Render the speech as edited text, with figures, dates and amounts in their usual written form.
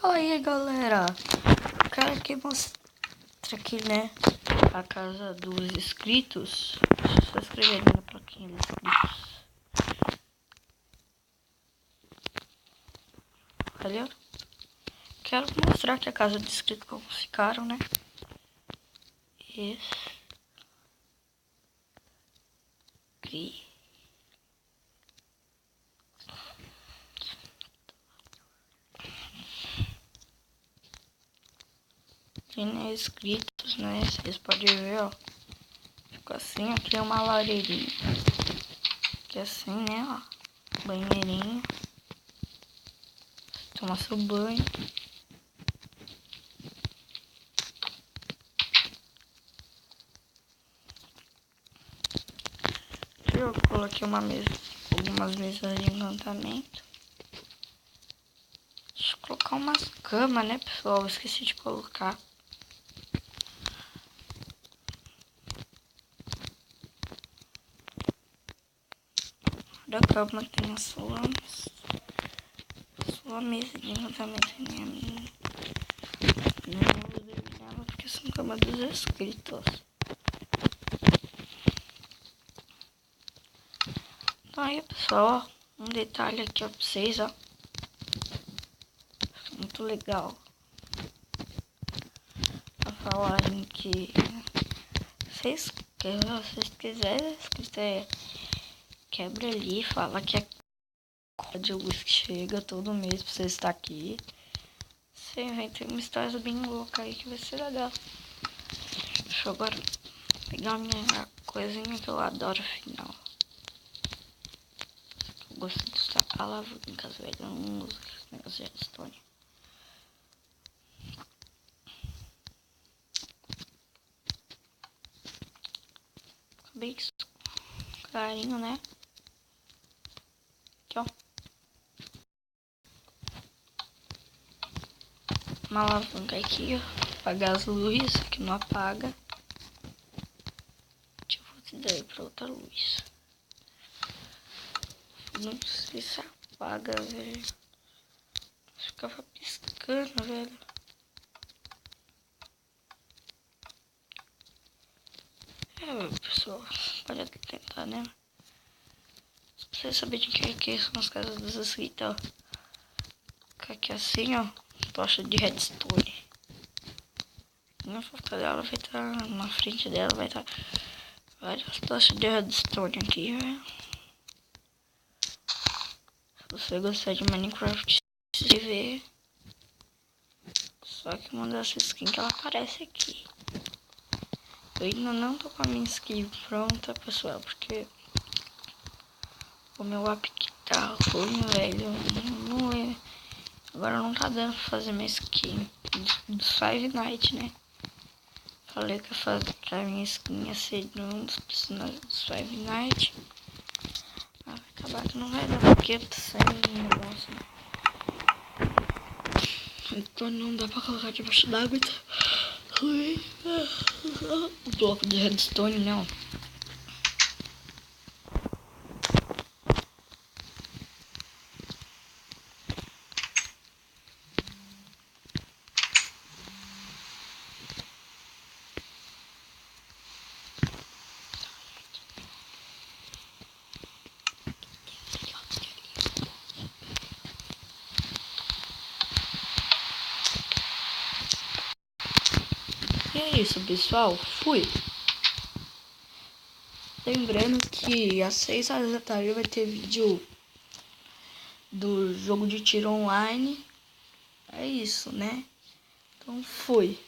Fala aí, galera. Eu quero aqui mostrar aqui, né, a casa dos inscritos. Deixa eu só escrever ali na plaquinha dos inscritos. Valeu? Quero mostrar aqui a casa dos inscritos como ficaram, né? Isso. Aqui. Aqui, né, inscritos, né? Vocês podem ver, ó. Fica assim, aqui é uma lareirinha. Aqui assim, né, ó. Banheirinho. Tomar seu banho. Aqui eu coloquei uma mesa, algumas mesas de encantamento. Deixa eu colocar umas camas, né, pessoal? Eu esqueci de colocar. Da cama tem a sua mesa de encantamento, né? Não vou dormir nela porque são camas dos inscritos. Então aí, pessoal, ó, um detalhe aqui ó, pra vocês, ó. Muito legal. Pra falarem que vocês quiserem, se quiser, quebra ali, fala que é código que chega todo mês pra você estar aqui. Você inventa uma história bem louca aí que vai ser legal. Deixa eu agora pegar minha coisinha que eu adoro final. Eu gosto de usar alavancas, velho. Eu não uso esse negócio de redstone. Bem clarinho, né? Aqui, ó. Uma alavanca aqui, ó. Apagar as luzes, que não apaga. Deixa eu fazer daí pra outra luz. Não sei se apaga, velho. Ficava piscando, velho. Pessoal, pode tentar, né? Se você saber de que são as casas dos inscritos, ó. Fica aqui assim, ó. Tocha de redstone. Na foto dela vai estar na frente dela, vai estar várias tochas de redstone aqui, velho. Se você gostar de Minecraft, se vê. Só que uma dessas skins que ela aparece aqui. Eu ainda não tô com a minha skin pronta, pessoal, porque o meu app que tá ruim, velho. Não é. Agora não tá dando pra fazer minha skin dos Five Nights, né? Falei que a minha skin ia ser de um dos personagens dos Five Nights. Mas vai acabar que não vai dar porque tá saindo um negócio, né? Então não dá pra colocar debaixo d'água, então. O bloco de redstone, não. E é isso, pessoal. Fui. Lembrando que às 6 horas da tarde vai ter vídeo do jogo de tiro online. É isso, né? Então fui.